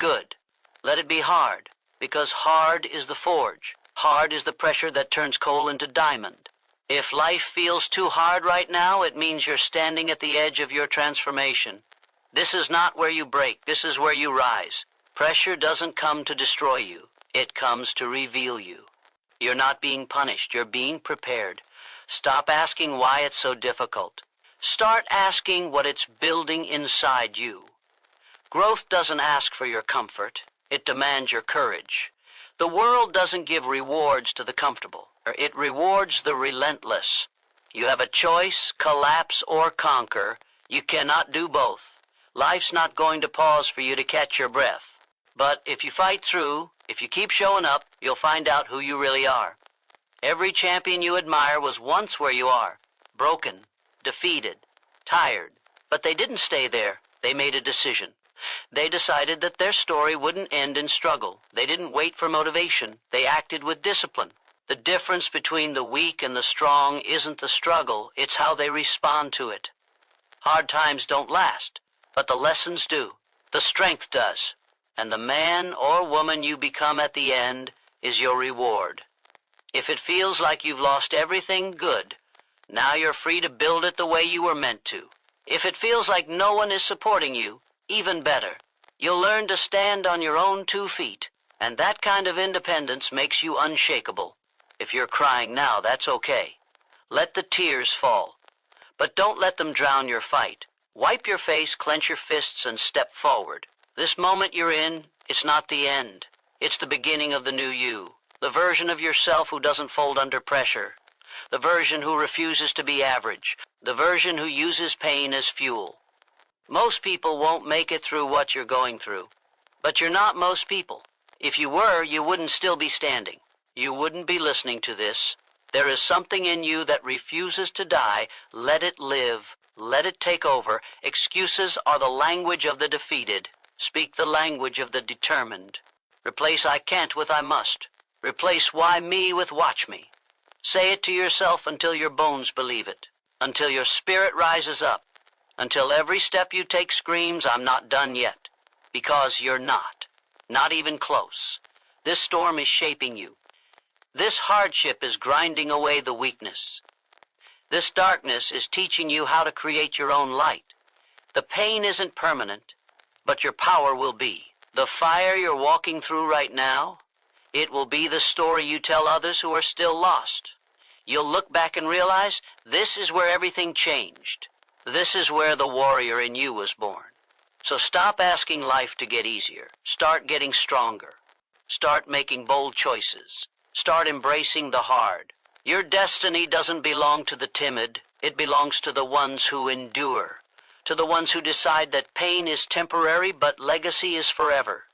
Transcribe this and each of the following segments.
Good. Let it be hard, because hard is the forge. Hard is the pressure that turns coal into diamond. If life feels too hard right now, it means you're standing at the edge of your transformation. This is not where you break. This is where you rise. Pressure doesn't come to destroy you. It comes to reveal you. You're not being punished. You're being prepared. Stop asking why it's so difficult. Start asking what it's building inside you. Growth doesn't ask for your comfort. It demands your courage. The world doesn't give rewards to the comfortable. It rewards the relentless. You have a choice, collapse or conquer. You cannot do both. Life's not going to pause for you to catch your breath. But if you fight through, if you keep showing up, you'll find out who you really are. Every champion you admire was once where you are. Broken, defeated, tired. But they didn't stay there. They made a decision. They decided that their story wouldn't end in struggle. They didn't wait for motivation. They acted with discipline. The difference between the weak and the strong isn't the struggle, it's how they respond to it. Hard times don't last, but the lessons do. The strength does. And the man or woman you become at the end is your reward. If it feels like you've lost everything, good. Now you're free to build it the way you were meant to. If it feels like no one is supporting you, even better. You'll learn to stand on your own 2 feet, and that kind of independence makes you unshakable. If you're crying now, that's okay. Let the tears fall. But don't let them drown your fight. Wipe your face, clench your fists, and step forward. This moment you're in, it's not the end. It's the beginning of the new you. The version of yourself who doesn't fold under pressure. The version who refuses to be average. The version who uses pain as fuel. Most people won't make it through what you're going through. But you're not most people. If you were, you wouldn't still be standing. You wouldn't be listening to this. There is something in you that refuses to die. Let it live. Let it take over. Excuses are the language of the defeated. Speak the language of the determined. Replace I can't with I must. Replace why me with watch me. Say it to yourself until your bones believe it. Until your spirit rises up. Until every step you take screams, I'm not done yet. Because you're not. Not even close. This storm is shaping you. This hardship is grinding away the weakness. This darkness is teaching you how to create your own light. The pain isn't permanent, but your power will be. The fire you're walking through right now, it will be the story you tell others who are still lost. You'll look back and realize this is where everything changed. This is where the warrior in you was born. So stop asking life to get easier. Start getting stronger. Start making bold choices. Start embracing the hard. Your destiny doesn't belong to the timid. It belongs to the ones who endure. To the ones who decide that pain is temporary, but legacy is forever.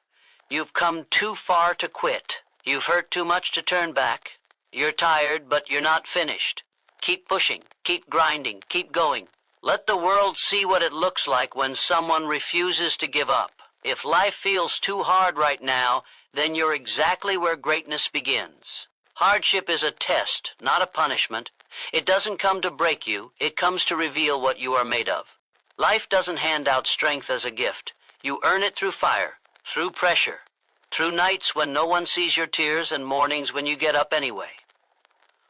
You've come too far to quit. You've hurt too much to turn back. You're tired, but you're not finished. Keep pushing. Keep grinding. Keep going. Let the world see what it looks like when someone refuses to give up. If life feels too hard right now, then you're exactly where greatness begins. Hardship is a test, not a punishment. It doesn't come to break you. It comes to reveal what you are made of. Life doesn't hand out strength as a gift. You earn it through fire, through pressure, through nights when no one sees your tears and mornings when you get up anyway.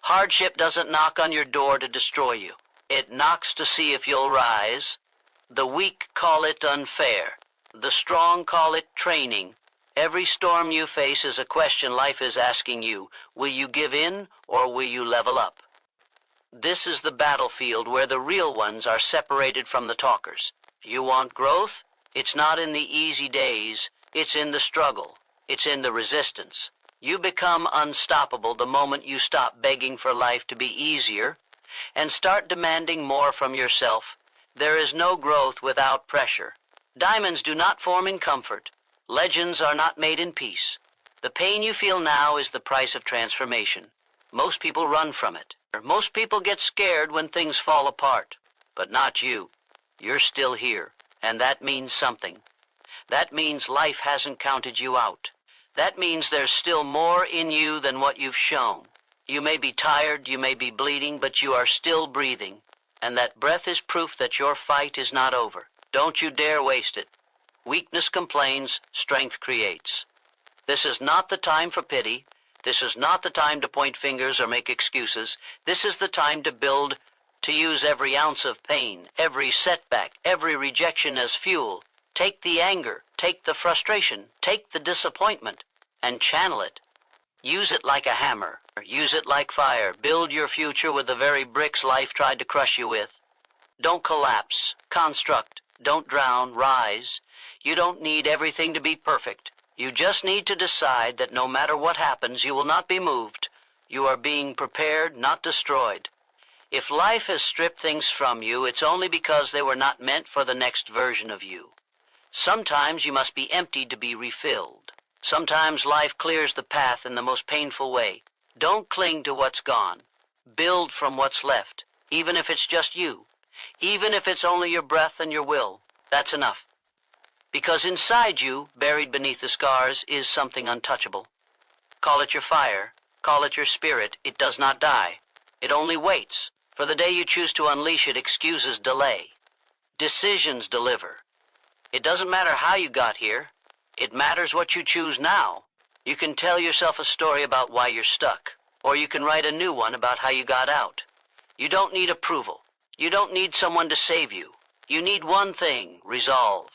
Hardship doesn't knock on your door to destroy you. It knocks to see if you'll rise. The weak call it unfair. The strong call it training. Every storm you face is a question life is asking you. Will you give in or will you level up? This is the battlefield where the real ones are separated from the talkers. You want growth? It's not in the easy days. It's in the struggle. It's in the resistance. You become unstoppable the moment you stop begging for life to be easier and start demanding more from yourself. There is no growth without pressure. Diamonds do not form in comfort. Legends are not made in peace. The pain you feel now is the price of transformation. Most people run from it. Most people get scared when things fall apart. But not you. You're still here, and that means something. That means life hasn't counted you out. That means there's still more in you than what you've shown. You may be tired, you may be bleeding, but you are still breathing. And that breath is proof that your fight is not over. Don't you dare waste it. Weakness complains, strength creates. This is not the time for pity. This is not the time to point fingers or make excuses. This is the time to build, to use every ounce of pain, every setback, every rejection as fuel. Take the anger, take the frustration, take the disappointment, and channel it. Use it like a hammer, or use it like fire. Build your future with the very bricks life tried to crush you with. Don't collapse, construct, don't drown, rise. You don't need everything to be perfect. You just need to decide that no matter what happens, you will not be moved. You are being prepared, not destroyed. If life has stripped things from you, it's only because they were not meant for the next version of you. Sometimes you must be emptied to be refilled. Sometimes life clears the path in the most painful way. Don't cling to what's gone. Build from what's left, even if it's just you. Even if it's only your breath and your will. That's enough. Because inside you, buried beneath the scars, is something untouchable. Call it your fire, call it your spirit. It does not die. It only waits. For the day you choose to unleash it, excuses delay. Decisions deliver. It doesn't matter how you got here. It matters what you choose now. You can tell yourself a story about why you're stuck, or you can write a new one about how you got out. You don't need approval. You don't need someone to save you. You need one thing, resolve.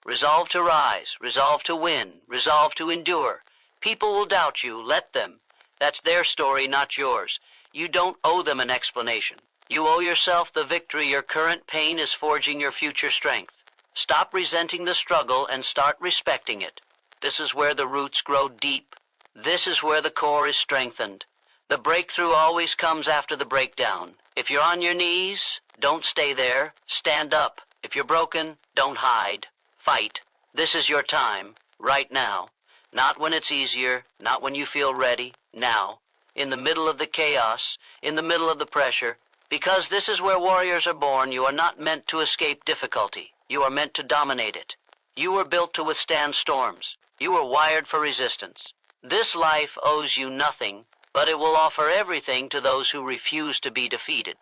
Resolve to rise, resolve to win, resolve to endure. People will doubt you, let them. That's their story, not yours. You don't owe them an explanation. You owe yourself the victory. Your current pain is forging your future strength. Stop resenting the struggle and start respecting it. This is where the roots grow deep. This is where the core is strengthened. The breakthrough always comes after the breakdown. If you're on your knees, don't stay there. Stand up. If you're broken, don't hide. Fight. This is your time, right now. Not when it's easier, not when you feel ready, now. In the middle of the chaos, in the middle of the pressure. Because this is where warriors are born, you are not meant to escape difficulty. You are meant to dominate it. You were built to withstand storms. You were wired for resistance. This life owes you nothing, but it will offer everything to those who refuse to be defeated.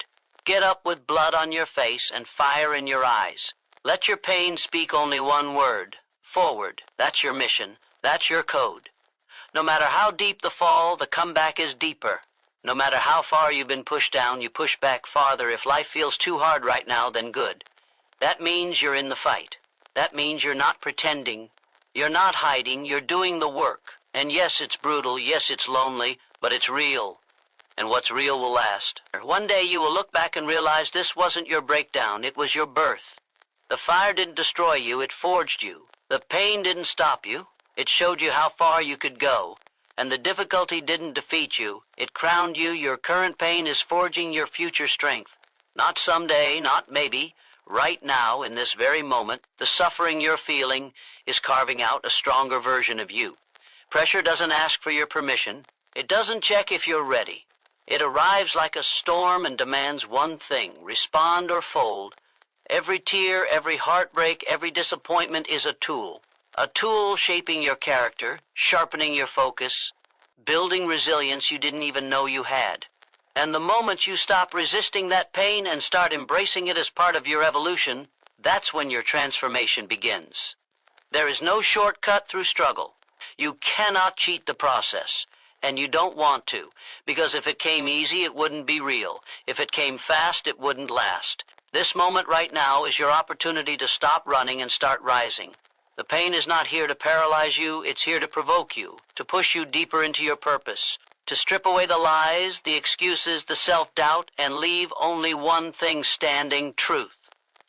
Get up with blood on your face and fire in your eyes. Let your pain speak only one word. Forward. That's your mission. That's your code. No matter how deep the fall, the comeback is deeper. No matter how far you've been pushed down, you push back farther. If life feels too hard right now, then good. That means you're in the fight. That means you're not pretending. You're not hiding. You're doing the work. And yes, it's brutal. Yes, it's lonely, but it's real. And what's real will last. One day you will look back and realize this wasn't your breakdown. It was your birth. The fire didn't destroy you. It forged you. The pain didn't stop you. It showed you how far you could go. And the difficulty didn't defeat you. It crowned you. Your current pain is forging your future strength. Not someday, not maybe. Right now, in this very moment, the suffering you're feeling is carving out a stronger version of you. Pressure doesn't ask for your permission. It doesn't check if you're ready. It arrives like a storm and demands one thing: respond or fold. Every tear, every heartbreak, every disappointment is a tool. A tool shaping your character, sharpening your focus, building resilience you didn't even know you had. And the moment you stop resisting that pain and start embracing it as part of your evolution, that's when your transformation begins. There is no shortcut through struggle. You cannot cheat the process, and you don't want to, because if it came easy, it wouldn't be real. If it came fast, it wouldn't last. This moment right now is your opportunity to stop running and start rising. The pain is not here to paralyze you, it's here to provoke you, to push you deeper into your purpose, to strip away the lies, the excuses, the self-doubt, and leave only one thing standing: truth.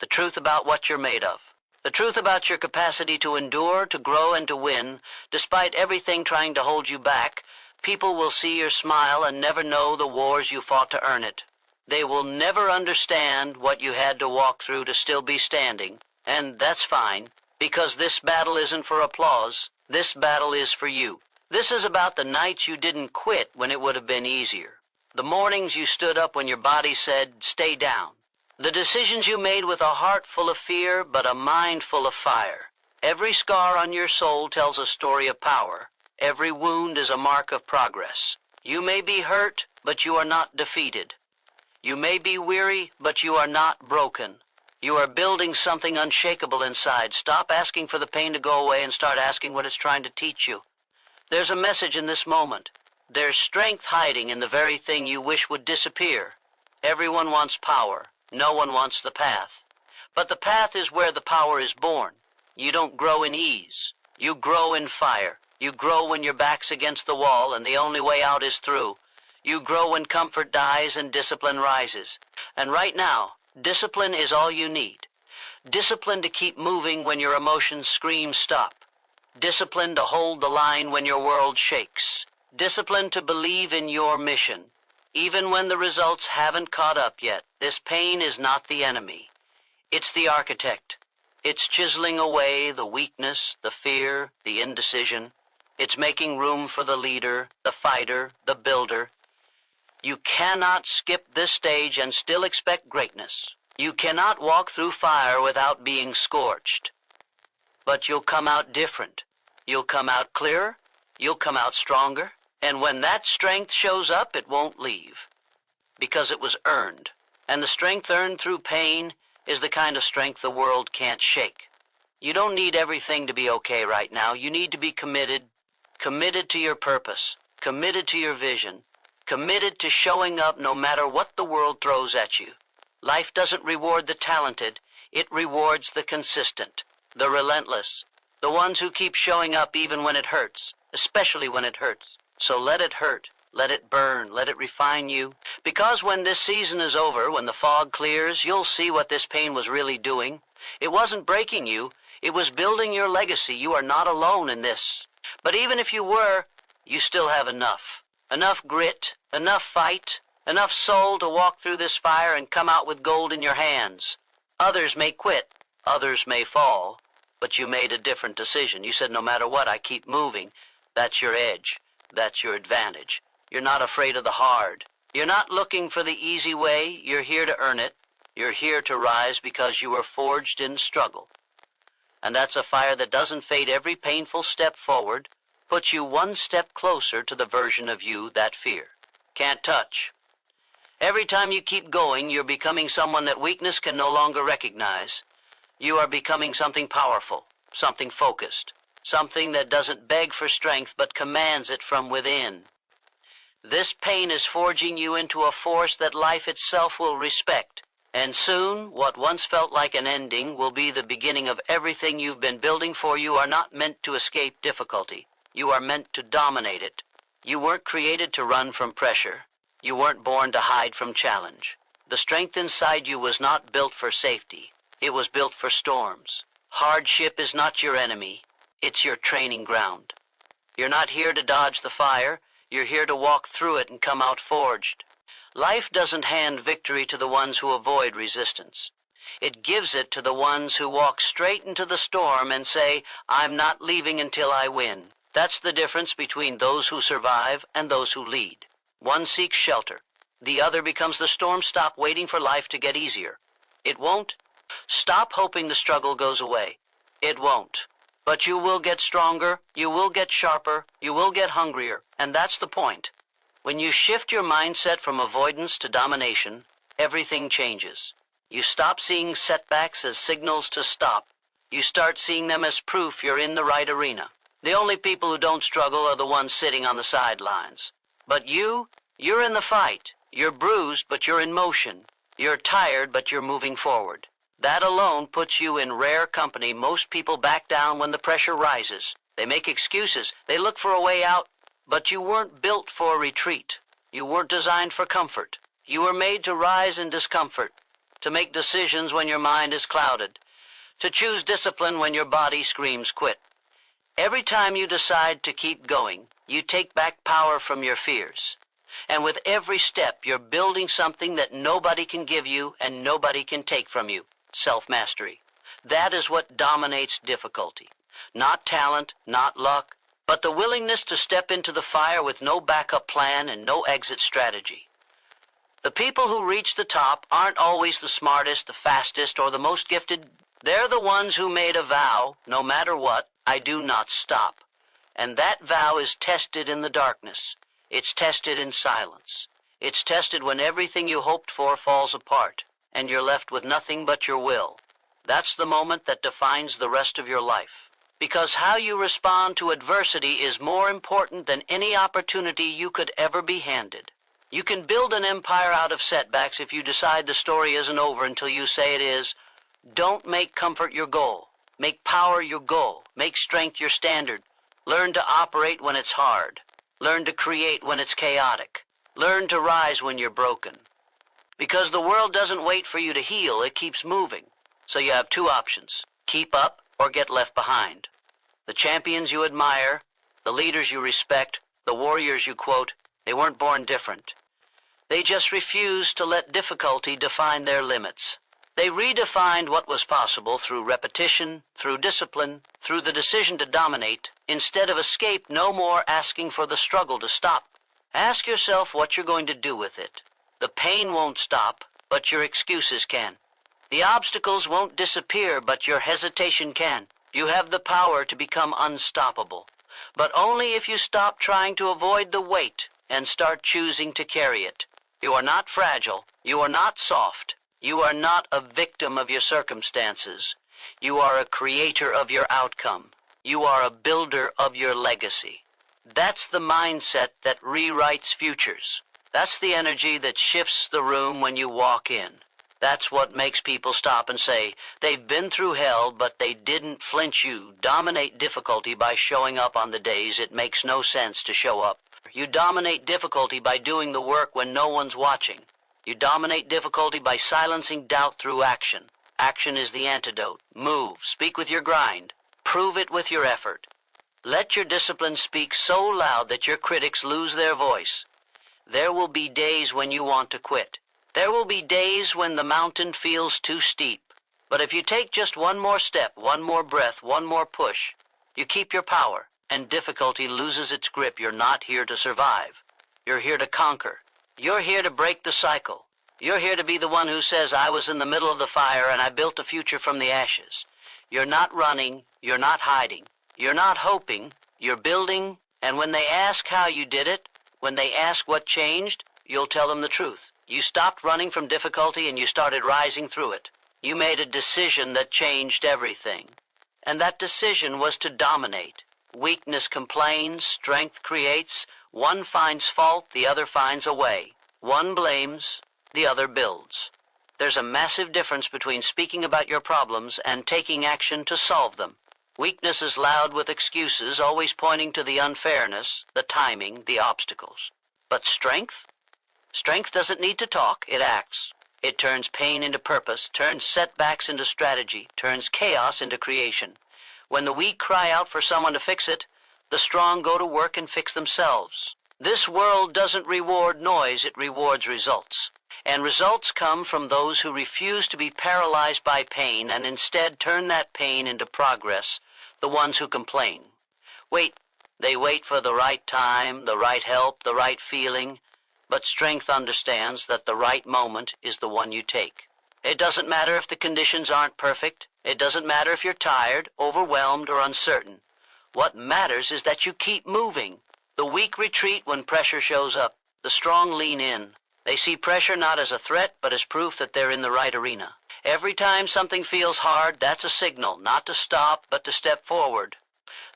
The truth about what you're made of. The truth about your capacity to endure, to grow, and to win. Despite everything trying to hold you back, people will see your smile and never know the wars you fought to earn it. They will never understand what you had to walk through to still be standing, and that's fine. Because this battle isn't for applause. This battle is for you. This is about the nights you didn't quit when it would have been easier. The mornings you stood up when your body said, stay down. The decisions you made with a heart full of fear, but a mind full of fire. Every scar on your soul tells a story of power. Every wound is a mark of progress. You may be hurt, but you are not defeated. You may be weary, but you are not broken. You are building something unshakable inside. Stop asking for the pain to go away and start asking what it's trying to teach you. There's a message in this moment. There's strength hiding in the very thing you wish would disappear. Everyone wants power. No one wants the path. But the path is where the power is born. You don't grow in ease. You grow in fire. You grow when your back's against the wall and the only way out is through. You grow when comfort dies and discipline rises. And right now, discipline is all you need. Discipline to keep moving when your emotions scream stop. Discipline to hold the line when your world shakes. Discipline to believe in your mission. Even when the results haven't caught up yet, this pain is not the enemy. It's the architect. It's chiseling away the weakness, the fear, the indecision. It's making room for the leader, the fighter, the builder. You cannot skip this stage and still expect greatness. You cannot walk through fire without being scorched. But you'll come out different. You'll come out clearer. You'll come out stronger. And when that strength shows up, it won't leave. Because it was earned. And the strength earned through pain is the kind of strength the world can't shake. You don't need everything to be okay right now. You need to be committed. Committed to your purpose. Committed to your vision. Committed to showing up no matter what the world throws at you. Life doesn't reward the talented. It rewards the consistent, the relentless, the ones who keep showing up even when it hurts, especially when it hurts. So let it hurt. Let it burn. Let it refine you. Because when this season is over, when the fog clears, you'll see what this pain was really doing. It wasn't breaking you. It was building your legacy. You are not alone in this. But even if you were, you still have enough. Enough grit, enough fight, enough soul to walk through this fire and come out with gold in your hands. Others may quit. Others may fall. But you made a different decision. You said, no matter what, I keep moving. That's your edge. That's your advantage. You're not afraid of the hard. You're not looking for the easy way. You're here to earn it. You're here to rise because you were forged in struggle. And that's a fire that doesn't fade every painful step forward, puts you one step closer to the version of you that fear can't touch. Every time you keep going, you're becoming someone that weakness can no longer recognize. You are becoming something powerful, something focused, something that doesn't beg for strength but commands it from within. This pain is forging you into a force that life itself will respect. And soon, what once felt like an ending will be the beginning of everything you've been building for. You are not meant to escape difficulty. You are meant to dominate it. You weren't created to run from pressure. You weren't born to hide from challenge. The strength inside you was not built for safety. It was built for storms. Hardship is not your enemy. It's your training ground. You're not here to dodge the fire. You're here to walk through it and come out forged. Life doesn't hand victory to the ones who avoid resistance. It gives it to the ones who walk straight into the storm and say, I'm not leaving until I win. That's the difference between those who survive and those who lead. One seeks shelter. The other becomes the storm. Stop waiting for life to get easier. It won't. Stop hoping the struggle goes away. It won't. But you will get stronger, you will get sharper, you will get hungrier, and that's the point. When you shift your mindset from avoidance to domination, everything changes. You stop seeing setbacks as signals to stop. You start seeing them as proof you're in the right arena. The only people who don't struggle are the ones sitting on the sidelines. But you're in the fight. You're bruised, but you're in motion. You're tired, but you're moving forward. That alone puts you in rare company. Most people back down when the pressure rises. They make excuses. They look for a way out. But you weren't built for retreat. You weren't designed for comfort. You were made to rise in discomfort, to make decisions when your mind is clouded, to choose discipline when your body screams quit. Every time you decide to keep going, you take back power from your fears. And with every step, you're building something that nobody can give you and nobody can take from you. Self-mastery. That is what dominates difficulty. Not talent, not luck, but the willingness to step into the fire with no backup plan and no exit strategy. The people who reach the top aren't always the smartest, the fastest, or the most gifted. They're the ones who made a vow, no matter what, I do not stop. And that vow is tested in the darkness. It's tested in silence. It's tested when everything you hoped for falls apart. and you're left with nothing but your will. That's the moment that defines the rest of your life. Because how you respond to adversity is more important than any opportunity you could ever be handed. You can build an empire out of setbacks if you decide the story isn't over until you say it is. Don't make comfort your goal. Make power your goal. Make strength your standard. Learn to operate when it's hard. Learn to create when it's chaotic. Learn to rise when you're broken. Because the world doesn't wait for you to heal, it keeps moving. So you have two options: keep up or get left behind. The champions you admire, the leaders you respect, the warriors you quote, they weren't born different. They just refused to let difficulty define their limits. They redefined what was possible through repetition, through discipline, through the decision to dominate, instead of escape, no more asking for the struggle to stop. Ask yourself what you're going to do with it. The pain won't stop, but your excuses can. The obstacles won't disappear, but your hesitation can. You have the power to become unstoppable, but only if you stop trying to avoid the weight and start choosing to carry it. You are not fragile. You are not soft. You are not a victim of your circumstances. You are a creator of your outcome. You are a builder of your legacy. That's the mindset that rewrites futures. That's the energy that shifts the room when you walk in. That's what makes people stop and say, they've been through hell, but they didn't flinch. You dominate difficulty by showing up on the days it makes no sense to show up. You dominate difficulty by doing the work when no one's watching. You dominate difficulty by silencing doubt through action. Action is the antidote. Move, speak with your grind. Prove it with your effort. Let your discipline speak so loud that your critics lose their voice. There will be days when you want to quit. There will be days when the mountain feels too steep. But if you take just one more step, one more breath, one more push, you keep your power, and difficulty loses its grip. You're not here to survive. You're here to conquer. You're here to break the cycle. You're here to be the one who says, I was in the middle of the fire and I built a future from the ashes. You're not running. You're not hiding. You're not hoping. You're building. And when they ask how you did it, when they ask what changed, you'll tell them the truth. You stopped running from difficulty and you started rising through it. You made a decision that changed everything. And that decision was to dominate. Weakness complains, strength creates. One finds fault, the other finds a way. One blames, the other builds. There's a massive difference between speaking about your problems and taking action to solve them. Weakness is loud with excuses, always pointing to the unfairness, the timing, the obstacles. But strength? Strength doesn't need to talk, it acts. It turns pain into purpose, turns setbacks into strategy, turns chaos into creation. When the weak cry out for someone to fix it, the strong go to work and fix themselves. This world doesn't reward noise, it rewards results. And results come from those who refuse to be paralyzed by pain and instead turn that pain into progress, the ones who complain. They wait for the right time, the right help, the right feeling. But strength understands that the right moment is the one you take. It doesn't matter if the conditions aren't perfect. It doesn't matter if you're tired, overwhelmed, or uncertain. What matters is that you keep moving. The weak retreat when pressure shows up. The strong lean in. They see pressure not as a threat, but as proof that they're in the right arena. Every time something feels hard, that's a signal, not to stop, but to step forward.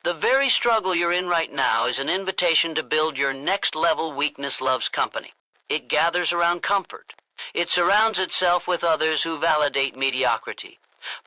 The very struggle you're in right now is an invitation to build your next level. Weakness loves company. It gathers around comfort. It surrounds itself with others who validate mediocrity.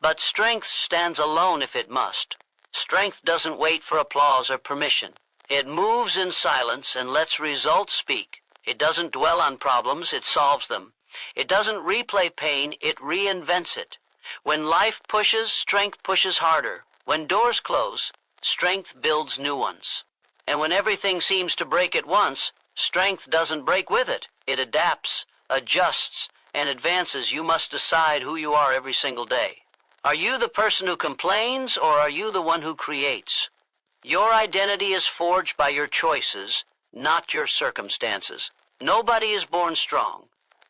But strength stands alone if it must. Strength doesn't wait for applause or permission. It moves in silence and lets results speak. It doesn't dwell on problems, it solves them. It doesn't replay pain, it reinvents it. When life pushes, strength pushes harder. When doors close, strength builds new ones. And when everything seems to break at once, strength doesn't break with it. It adapts, adjusts, and advances. You must decide who you are every single day. Are you the person who complains, or are you the one who creates? Your identity is forged by your choices, not your circumstances. Nobody is born strong.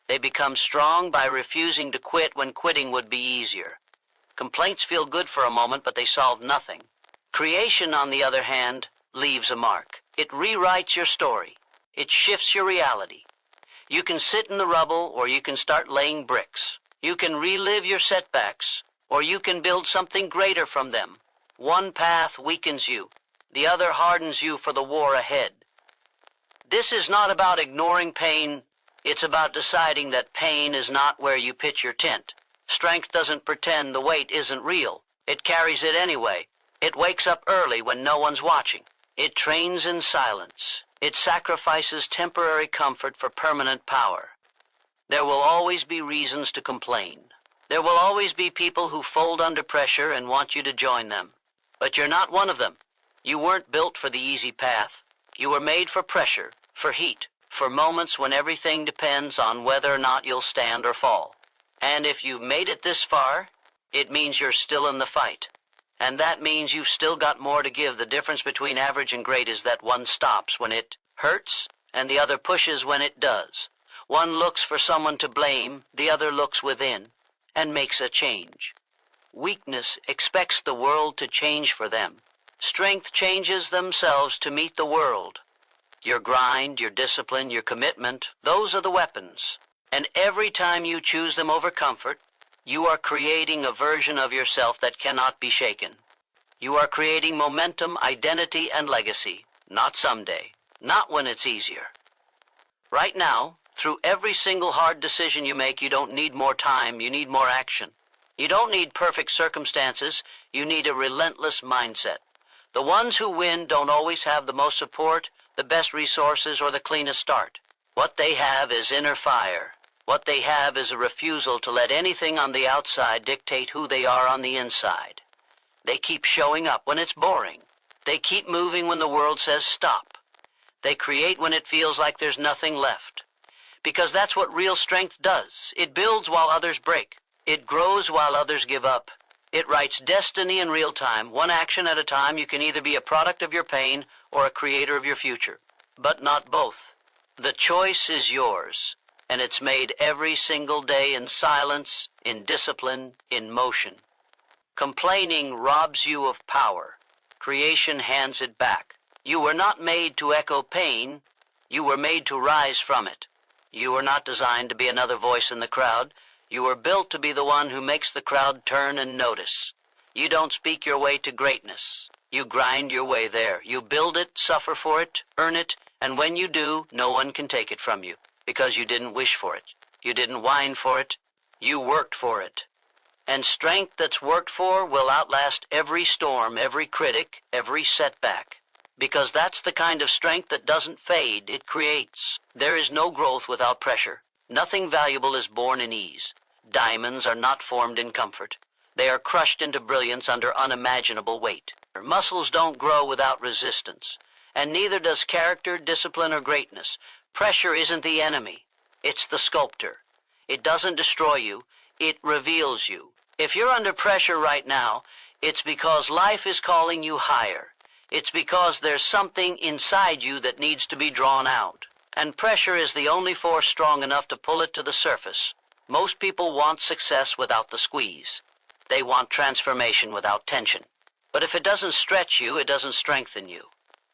They become strong by refusing to quit when quitting would be easier. Complaints feel good for a moment, but they solve nothing. Creation, on the other hand, leaves a mark. It rewrites your story. It shifts your reality. You can sit in the rubble, or you can start laying bricks. You can relive your setbacks, or you can build something greater from them. One path weakens you, the other hardens you for the war ahead. This is not about ignoring pain, it's about deciding that pain is not where you pitch your tent. Strength doesn't pretend the weight isn't real. It carries it anyway. It wakes up early when no one's watching. It trains in silence. It sacrifices temporary comfort for permanent power. There will always be reasons to complain. There will always be people who fold under pressure and want you to join them. But you're not one of them. You weren't built for the easy path. You were made for pressure, for heat, for moments when everything depends on whether or not you'll stand or fall. And if you've made it this far, it means you're still in the fight. And that means you've still got more to give. The difference between average and great is that one stops when it hurts, and the other pushes when it does. One looks for someone to blame, the other looks within, and makes a change. Weakness expects the world to change for them. Strength changes themselves to meet the world. Your grind, your discipline, your commitment, those are the weapons. And every time you choose them over comfort, you are creating a version of yourself that cannot be shaken. You are creating momentum, identity, and legacy. Not someday. Not when it's easier. Right now, through every single hard decision you make, you don't need more time, you need more action. You don't need perfect circumstances, you need a relentless mindset. The ones who win don't always have the most support, the best resources, or the cleanest start. What they have is inner fire. What they have is a refusal to let anything on the outside dictate who they are on the inside. They keep showing up when it's boring. They keep moving when the world says stop. They create when it feels like there's nothing left. Because that's what real strength does. It builds while others break. It grows while others give up. It writes destiny in real time. One action at a time, you can either be a product of your pain or a creator of your future. But not both. The choice is yours. And it's made every single day in silence, in discipline, in motion. Complaining robs you of power. Creation hands it back. You were not made to echo pain. You were made to rise from it. You were not designed to be another voice in the crowd. You were built to be the one who makes the crowd turn and notice. You don't speak your way to greatness. You grind your way there. You build it, suffer for it, earn it, and when you do, no one can take it from you. Because you didn't wish for it. You didn't whine for it. You worked for it. And strength that's worked for will outlast every storm, every critic, every setback. Because that's the kind of strength that doesn't fade, it creates. There is no growth without pressure. Nothing valuable is born in ease. Diamonds are not formed in comfort. They are crushed into brilliance under unimaginable weight. Muscles don't grow without resistance. And neither does character, discipline, or greatness. Pressure isn't the enemy. It's the sculptor. It doesn't destroy you. It reveals you. If you're under pressure right now, it's because life is calling you higher. It's because there's something inside you that needs to be drawn out. And pressure is the only force strong enough to pull it to the surface. Most people want success without the squeeze. They want transformation without tension. But if it doesn't stretch you, it doesn't strengthen you.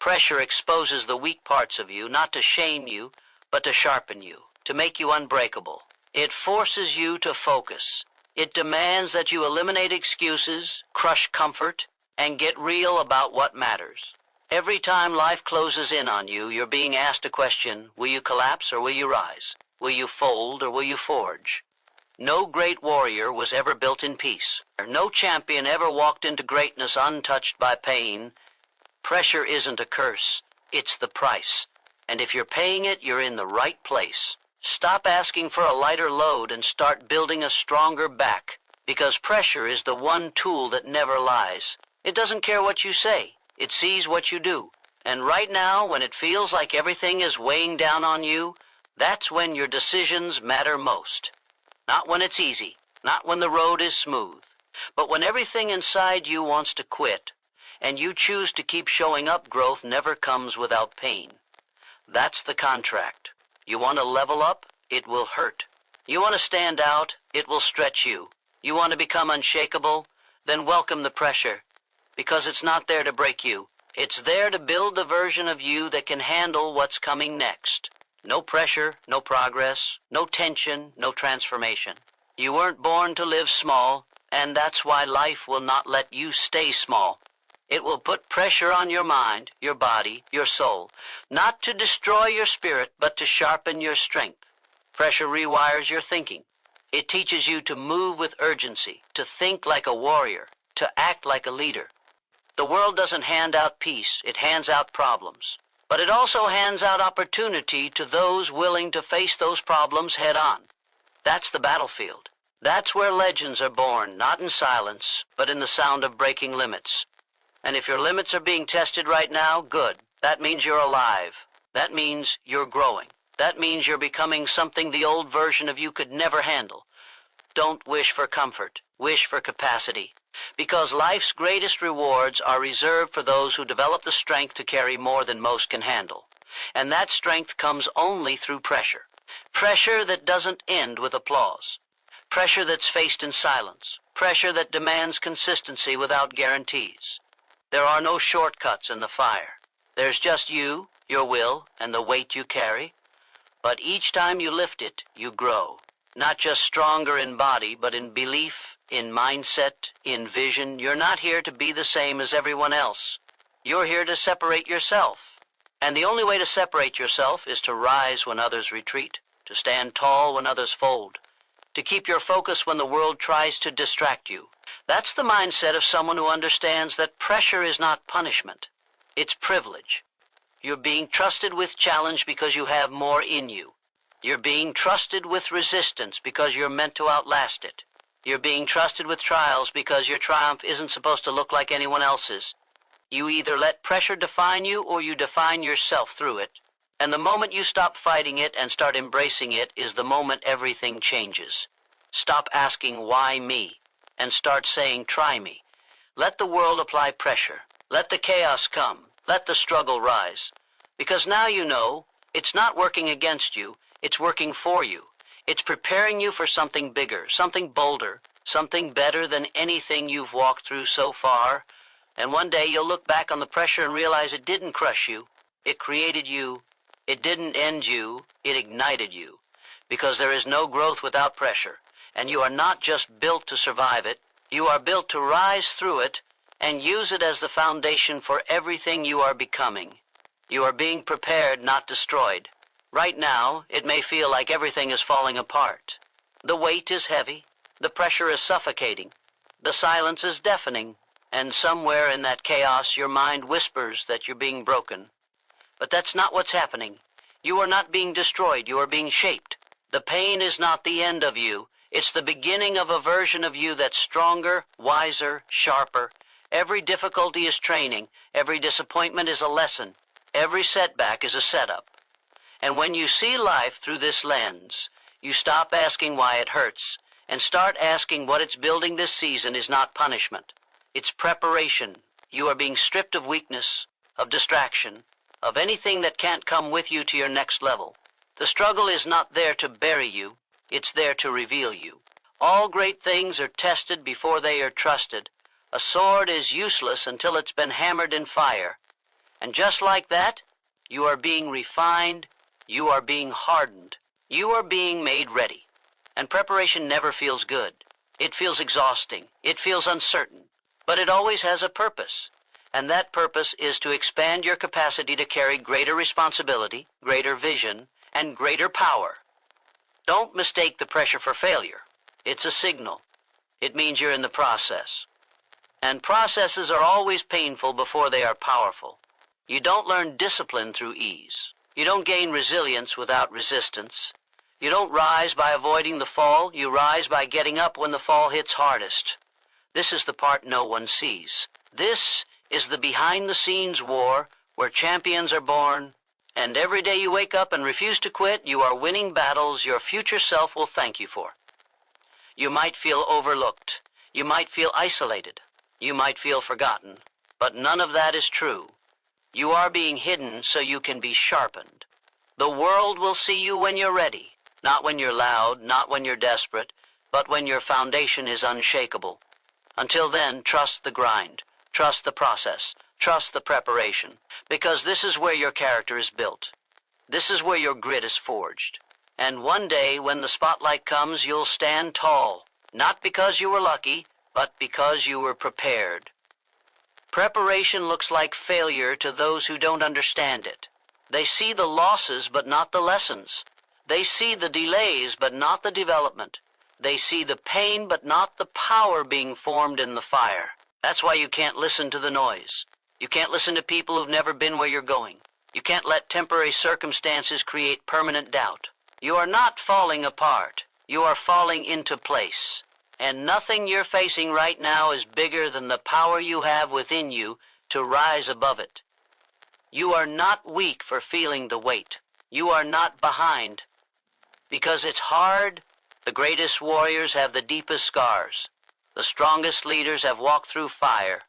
Pressure exposes the weak parts of you, not to shame you, but to sharpen you, to make you unbreakable. It forces you to focus. It demands that you eliminate excuses, crush comfort, and get real about what matters. Every time life closes in on you, you're being asked a question: will you collapse or will you rise? Will you fold or will you forge? No great warrior was ever built in peace. No champion ever walked into greatness untouched by pain. Pressure isn't a curse, it's the price. And if you're paying it, you're in the right place. Stop asking for a lighter load and start building a stronger back, because pressure is the one tool that never lies. It doesn't care what you say, it sees what you do. And right now, when it feels like everything is weighing down on you, that's when your decisions matter most. Not when it's easy, not when the road is smooth, but when everything inside you wants to quit, and you choose to keep showing up. Growth never comes without pain. That's the contract. You want to level up? It will hurt. You want to stand out? It will stretch you. You want to become unshakable? Then welcome the pressure, because it's not there to break you. It's there to build the version of you that can handle what's coming next. No pressure, no progress, no tension, no transformation. You weren't born to live small, and that's why life will not let you stay small. It will put pressure on your mind, your body, your soul, not to destroy your spirit, but to sharpen your strength. Pressure rewires your thinking. It teaches you to move with urgency, to think like a warrior, to act like a leader. The world doesn't hand out peace, it hands out problems. But it also hands out opportunity to those willing to face those problems head on. That's the battlefield. That's where legends are born, not in silence, but in the sound of breaking limits. And if your limits are being tested right now, good. That means you're alive. That means you're growing. That means you're becoming something the old version of you could never handle. Don't wish for comfort. Wish for capacity. Because life's greatest rewards are reserved for those who develop the strength to carry more than most can handle. And that strength comes only through pressure. Pressure that doesn't end with applause. Pressure that's faced in silence. Pressure that demands consistency without guarantees. There are no shortcuts in the fire. There's just you, your will, and the weight you carry. But each time you lift it, you grow. Not just stronger in body, but in belief, in mindset, in vision. You're not here to be the same as everyone else. You're here to separate yourself. And the only way to separate yourself is to rise when others retreat, to stand tall when others fold, to keep your focus when the world tries to distract you. That's the mindset of someone who understands that pressure is not punishment. It's privilege. You're being trusted with challenge because you have more in you. You're being trusted with resistance because you're meant to outlast it. You're being trusted with trials because your triumph isn't supposed to look like anyone else's. You either let pressure define you or you define yourself through it. And the moment you stop fighting it and start embracing it is the moment everything changes. Stop asking, why me? And start saying, try me. Let the world apply pressure. Let the chaos come. Let the struggle rise. Because now you know, it's not working against you, it's working for you. It's preparing you for something bigger, something bolder, something better than anything you've walked through so far. And one day you'll look back on the pressure and realize it didn't crush you. It created you. It didn't end you. It ignited you. Because there is no growth without pressure. And you are not just built to survive it. You are built to rise through it and use it as the foundation for everything you are becoming. You are being prepared, not destroyed. Right now, it may feel like everything is falling apart. The weight is heavy. The pressure is suffocating. The silence is deafening. And somewhere in that chaos, your mind whispers that you're being broken. But that's not what's happening. You are not being destroyed. You are being shaped. The pain is not the end of you. It's the beginning of a version of you that's stronger, wiser, sharper. Every difficulty is training. Every disappointment is a lesson. Every setback is a setup. And when you see life through this lens, you stop asking why it hurts and start asking what it's building this season is not punishment. It's preparation. You are being stripped of weakness, of distraction, of anything that can't come with you to your next level. The struggle is not there to bury you. It's there to reveal you. All great things are tested before they are trusted. A sword is useless until it's been hammered in fire. And just like that, you are being refined. You are being hardened. You are being made ready. And preparation never feels good. It feels exhausting. It feels uncertain. But it always has a purpose. And that purpose is to expand your capacity to carry greater responsibility, greater vision, and greater power. Don't mistake the pressure for failure. It's a signal. It means you're in the process. And processes are always painful before they are powerful. You don't learn discipline through ease. You don't gain resilience without resistance. You don't rise by avoiding the fall. You rise by getting up when the fall hits hardest. This is the part no one sees. This is the behind-the-scenes war where champions are born. And every day you wake up and refuse to quit, you are winning battles your future self will thank you for. You might feel overlooked. You might feel isolated. You might feel forgotten. But none of that is true. You are being hidden so you can be sharpened. The world will see you when you're ready. Not when you're loud, not when you're desperate, but when your foundation is unshakable. Until then, trust the grind. Trust the process. Trust the preparation. Because this is where your character is built. This is where your grit is forged. And one day when the spotlight comes, you'll stand tall, not because you were lucky, but because you were prepared. Preparation looks like failure to those who don't understand it. They see the losses but not the lessons. They see the delays but not the development. They see the pain but not the power being formed in the fire. That's why you can't listen to the noise. You can't listen to people who've never been where you're going. You can't let temporary circumstances create permanent doubt. You are not falling apart. You are falling into place. And nothing you're facing right now is bigger than the power you have within you to rise above it. You are not weak for feeling the weight. You are not behind. Because it's hard, the greatest warriors have the deepest scars. The strongest leaders have walked through fire,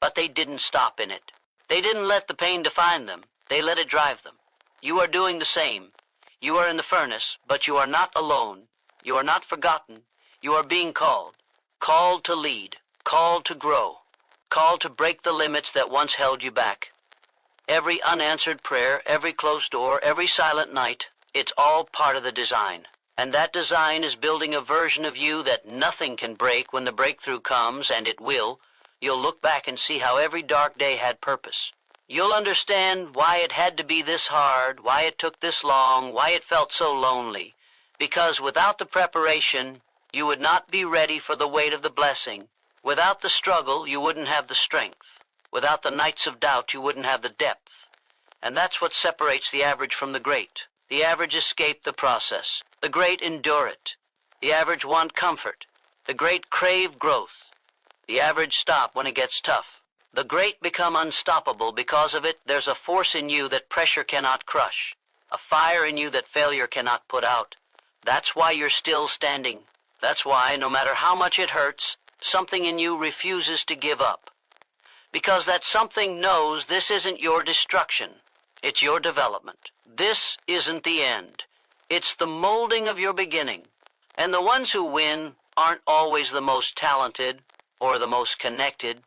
but they didn't stop in it. They didn't let the pain define them. They let it drive them. You are doing the same. You are in the furnace, but you are not alone. You are not forgotten. You are being called. Called to lead. Called to grow. Called to break the limits that once held you back. Every unanswered prayer, every closed door, every silent night, it's all part of the design. And that design is building a version of you that nothing can break when the breakthrough comes, and it will. You'll look back and see how every dark day had purpose. You'll understand why it had to be this hard, why it took this long, why it felt so lonely. Because without the preparation, you would not be ready for the weight of the blessing. Without the struggle, you wouldn't have the strength. Without the nights of doubt, you wouldn't have the depth. And that's what separates the average from the great. The average escape the process. The great endure it. The average want comfort. The great crave growth. The average stop when it gets tough. The great become unstoppable. Because of it, there's a force in you that pressure cannot crush. A fire in you that failure cannot put out. That's why you're still standing. That's why, no matter how much it hurts, something in you refuses to give up. Because that something knows this isn't your destruction. It's your development. This isn't the end. It's the molding of your beginning. And the ones who win aren't always the most talented or the most connected.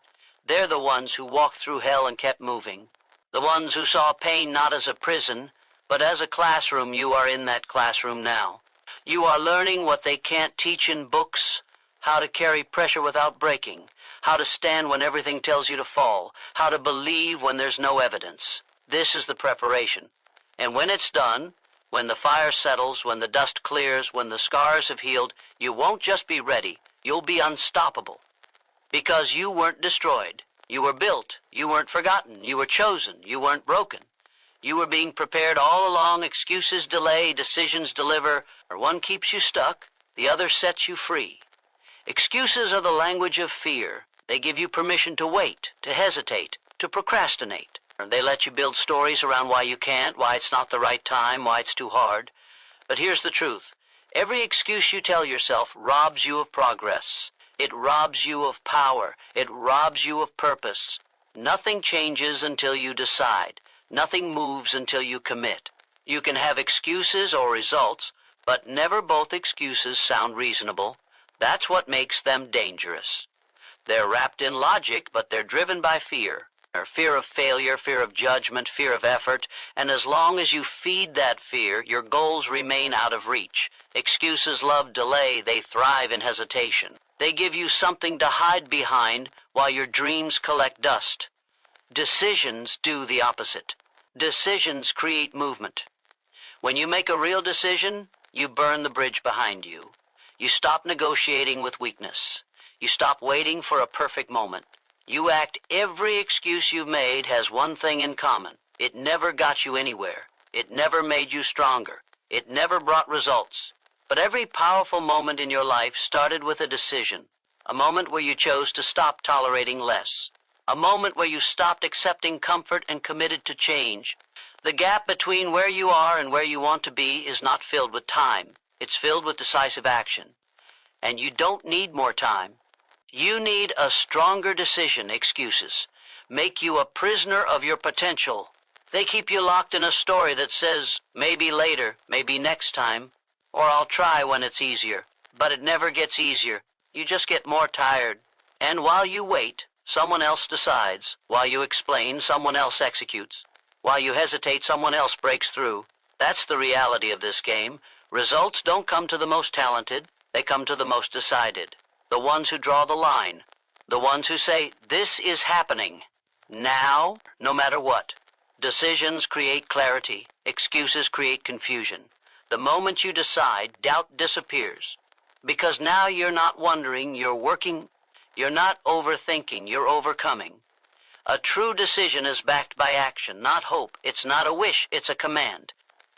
They're the ones who walked through hell and kept moving. The ones who saw pain not as a prison, but as a classroom. You are in that classroom now. You are learning what they can't teach in books, how to carry pressure without breaking, how to stand when everything tells you to fall, how to believe when there's no evidence. This is the preparation. And when it's done, when the fire settles, when the dust clears, when the scars have healed, you won't just be ready, you'll be unstoppable. Because you weren't destroyed. You were built. You weren't forgotten. You were chosen. You weren't broken. You were being prepared all along. Excuses delay, decisions deliver. Or one keeps you stuck, the other sets you free. Excuses are the language of fear. They give you permission to wait, to hesitate, to procrastinate. They let you build stories around why you can't, why it's not the right time, why it's too hard. But here's the truth. Every excuse you tell yourself robs you of progress. It robs you of power. It robs you of purpose. Nothing changes until you decide. Nothing moves until you commit. You can have excuses or results, but never both excuses sound reasonable. That's what makes them dangerous. They're wrapped in logic, but they're driven by fear. Fear of failure, fear of judgment, fear of effort, and as long as you feed that fear, your goals remain out of reach. Excuses love delay, they thrive in hesitation. They give you something to hide behind while your dreams collect dust. Decisions do the opposite. Decisions create movement. When you make a real decision, you burn the bridge behind you. You stop negotiating with weakness. You stop waiting for a perfect moment. You act. Every excuse you've made has one thing in common. It never got you anywhere. It never made you stronger. It never brought results. But every powerful moment in your life started with a decision. A moment where you chose to stop tolerating less. A moment where you stopped accepting comfort and committed to change. The gap between where you are and where you want to be is not filled with time. It's filled with decisive action. And you don't need more time. You need a stronger decision. Excuses make you a prisoner of your potential. They keep you locked in a story that says, maybe later, maybe next time, or I'll try when it's easier. But it never gets easier. You just get more tired. And while you wait, someone else decides. While you explain, someone else executes. While you hesitate, someone else breaks through. That's the reality of this game. Results don't come to the most talented, they come to the most decided. The ones who draw the line. The ones who say, this is happening. Now, no matter what. Decisions create clarity. Excuses create confusion. The moment you decide, doubt disappears. Because now you're not wondering, you're working. You're not overthinking, you're overcoming. A true decision is backed by action, not hope. It's not a wish, it's a command.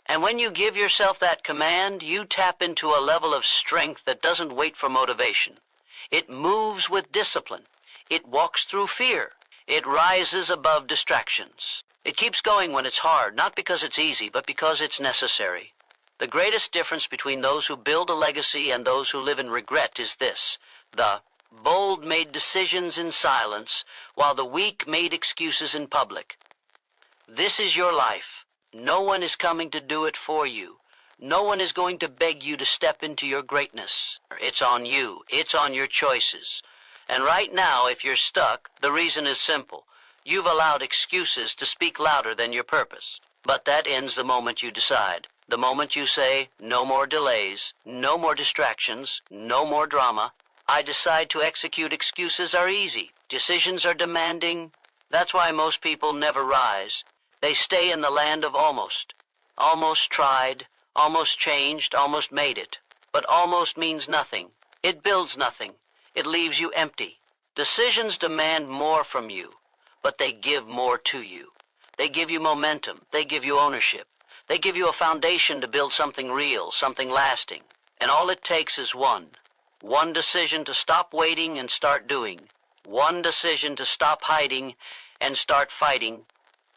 And when you give yourself that command, you tap into a level of strength that doesn't wait for motivation. It moves with discipline. It walks through fear. It rises above distractions. It keeps going when it's hard, not because it's easy, but because it's necessary. The greatest difference between those who build a legacy and those who live in regret is this: the bold made decisions in silence, while the weak made excuses in public. This is your life. No one is coming to do it for you. No one is going to beg you to step into your greatness. It's on you. It's on your choices. And right now, if you're stuck, the reason is simple. You've allowed excuses to speak louder than your purpose. But that ends the moment you decide. The moment you say, no more delays, no more distractions, no more drama. I decide to execute. Excuses are easy. Decisions are demanding. That's why most people never rise. They stay in the land of almost. Almost tried, almost changed, almost made it. But almost means nothing. It builds nothing. It leaves you empty. Decisions demand more from you, but they give more to you. They give you momentum. They give you ownership. They give you a foundation to build something real, something lasting. And all it takes is one. One decision to stop waiting and start doing. One decision to stop hiding and start fighting.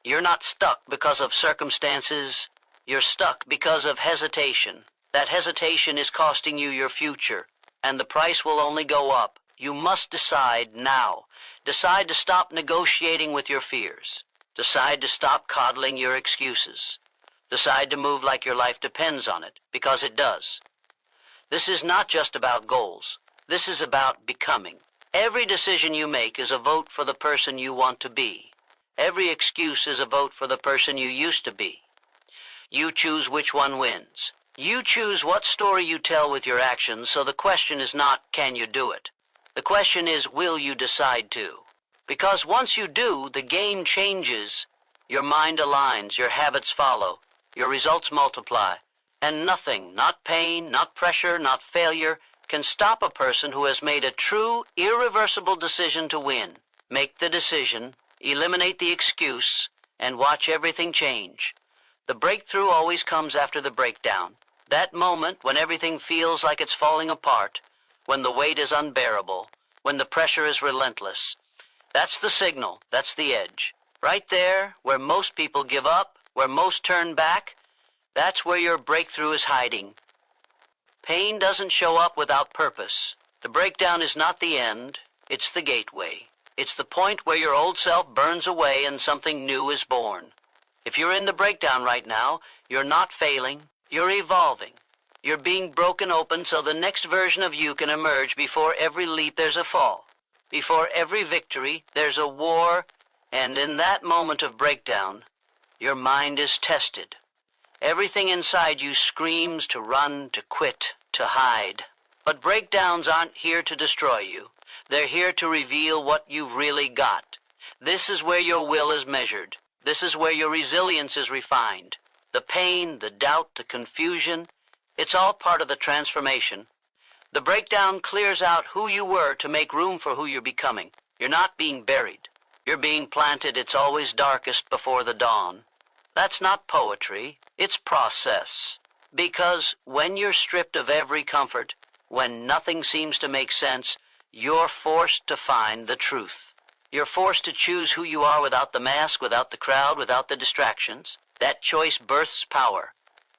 You're not stuck because of circumstances. You're stuck because of hesitation. That hesitation is costing you your future, and the price will only go up. You must decide now. Decide to stop negotiating with your fears. Decide to stop coddling your excuses. Decide to move like your life depends on it, because it does. This is not just about goals. This is about becoming. Every decision you make is a vote for the person you want to be. Every excuse is a vote for the person you used to be. You choose which one wins. You choose what story you tell with your actions, so the question is not, can you do it? The question is, will you decide to? Because once you do, the game changes. Your mind aligns, your habits follow, your results multiply, and nothing, not pain, not pressure, not failure, can stop a person who has made a true, irreversible decision to win. Make the decision, eliminate the excuse, and watch everything change. The breakthrough always comes after the breakdown. That moment when everything feels like it's falling apart, when the weight is unbearable, when the pressure is relentless. That's the signal, that's the edge. Right there, where most people give up, where most turn back, that's where your breakthrough is hiding. Pain doesn't show up without purpose. The breakdown is not the end, it's the gateway. It's the point where your old self burns away and something new is born. If you're in the breakdown right now, you're not failing, you're evolving. You're being broken open so the next version of you can emerge. Before every leap there's a fall. Before every victory there's a war, and in that moment of breakdown, your mind is tested. Everything inside you screams to run, to quit, to hide. But breakdowns aren't here to destroy you. They're here to reveal what you've really got. This is where your will is measured. This is where your resilience is refined. The pain, the doubt, the confusion, it's all part of the transformation. The breakdown clears out who you were to make room for who you're becoming. You're not being buried. You're being planted. It's always darkest before the dawn. That's not poetry. It's process. Because when you're stripped of every comfort, when nothing seems to make sense, you're forced to find the truth. You're forced to choose who you are without the mask, without the crowd, without the distractions. That choice births power.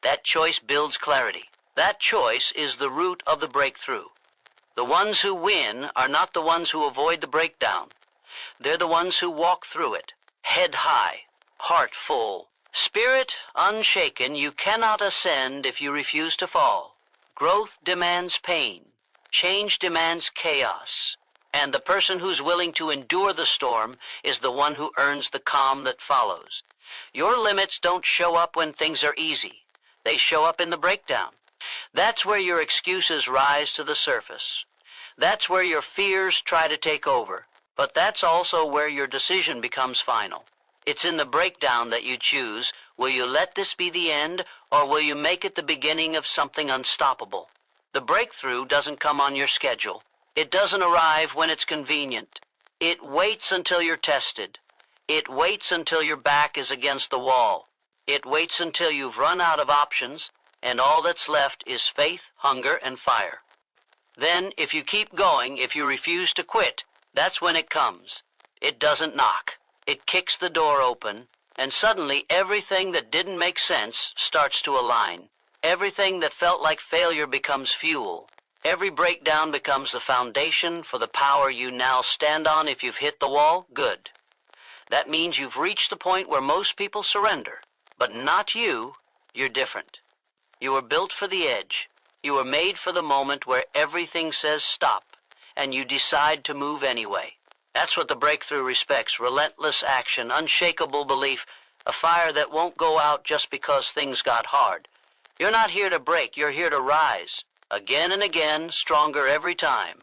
That choice builds clarity. That choice is the root of the breakthrough. The ones who win are not the ones who avoid the breakdown. They're the ones who walk through it, head high, heart full, spirit unshaken. You cannot ascend if you refuse to fall. Growth demands pain. Change demands chaos. And the person who's willing to endure the storm is the one who earns the calm that follows. Your limits don't show up when things are easy. They show up in the breakdown. That's where your excuses rise to the surface. That's where your fears try to take over. But that's also where your decision becomes final. It's in the breakdown that you choose. Will you let this be the end, or will you make it the beginning of something unstoppable? The breakthrough doesn't come on your schedule. It doesn't arrive when it's convenient. It waits until you're tested. It waits until your back is against the wall. It waits until you've run out of options, and all that's left is faith, hunger, and fire. Then, if you keep going, if you refuse to quit, that's when it comes. It doesn't knock. It kicks the door open, and suddenly everything that didn't make sense starts to align. Everything that felt like failure becomes fuel. Every breakdown becomes the foundation for the power you now stand on. If you've hit the wall, good. That means you've reached the point where most people surrender. But not you. You're different. You were built for the edge. You were made for the moment where everything says stop, and you decide to move anyway. That's what the breakthrough respects: relentless action, unshakable belief, a fire that won't go out just because things got hard. You're not here to break, you're here to rise. Again and again, stronger every time.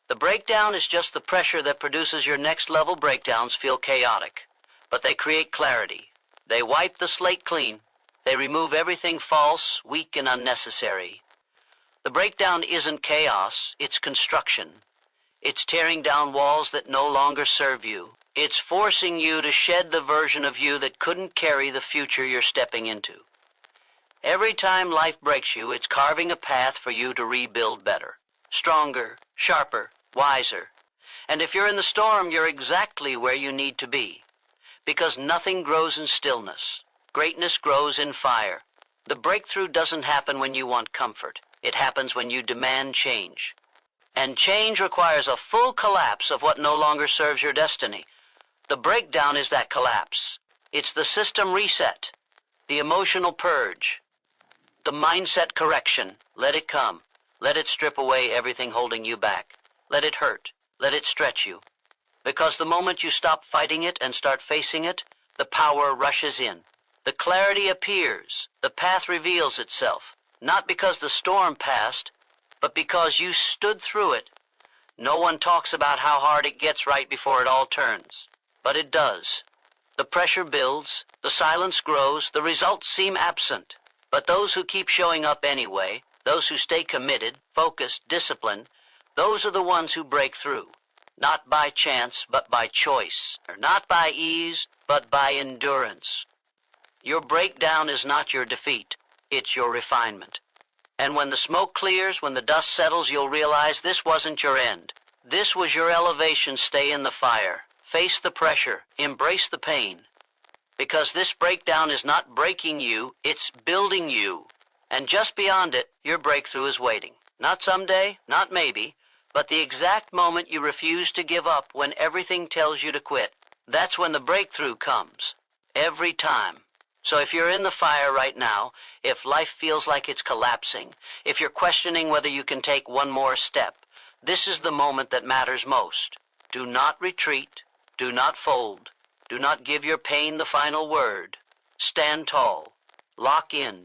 The breakdown is just the pressure that produces your next level. Breakdowns feel chaotic, but they create clarity. They wipe the slate clean. They remove everything false, weak, and unnecessary. The breakdown isn't chaos, it's construction. It's tearing down walls that no longer serve you. It's forcing you to shed the version of you that couldn't carry the future you're stepping into. Every time life breaks you, it's carving a path for you to rebuild better, stronger, sharper, wiser. And if you're in the storm, you're exactly where you need to be. Because nothing grows in stillness. Greatness grows in fire. The breakthrough doesn't happen when you want comfort. It happens when you demand change. And change requires a full collapse of what no longer serves your destiny. The breakdown is that collapse. It's the system reset, the emotional purge, the mindset correction. Let it come. Let it strip away everything holding you back. Let it hurt. Let it stretch you. Because the moment you stop fighting it and start facing it, the power rushes in. The clarity appears. The path reveals itself. Not because the storm passed, but because you stood through it. No one talks about how hard it gets right before it all turns. But it does. The pressure builds, the silence grows, the results seem absent. But those who keep showing up anyway, those who stay committed, focused, disciplined, those are the ones who break through. Not by chance, but by choice. Or not by ease, but by endurance. Your breakdown is not your defeat. It's your refinement. And when the smoke clears, when the dust settles, you'll realize this wasn't your end. This was your elevation. Stay in the fire. Face the pressure. Embrace the pain. Because this breakdown is not breaking you, it's building you. And just beyond it, your breakthrough is waiting. Not someday, not maybe, but the exact moment you refuse to give up, when everything tells you to quit. That's when the breakthrough comes. Every time. So if you're in the fire right now, if life feels like it's collapsing, if you're questioning whether you can take one more step, this is the moment that matters most. Do not retreat. Do not fold. Do not give your pain the final word. Stand tall. Lock in.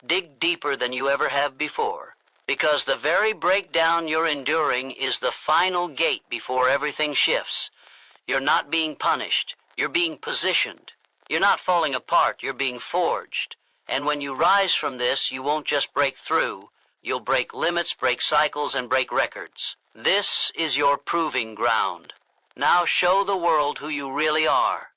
Dig deeper than you ever have before. Because the very breakdown you're enduring is the final gate before everything shifts. You're not being punished. You're being positioned. You're not falling apart, you're being forged. And when you rise from this, you won't just break through. You'll break limits, break cycles, and break records. This is your proving ground. Now show the world who you really are.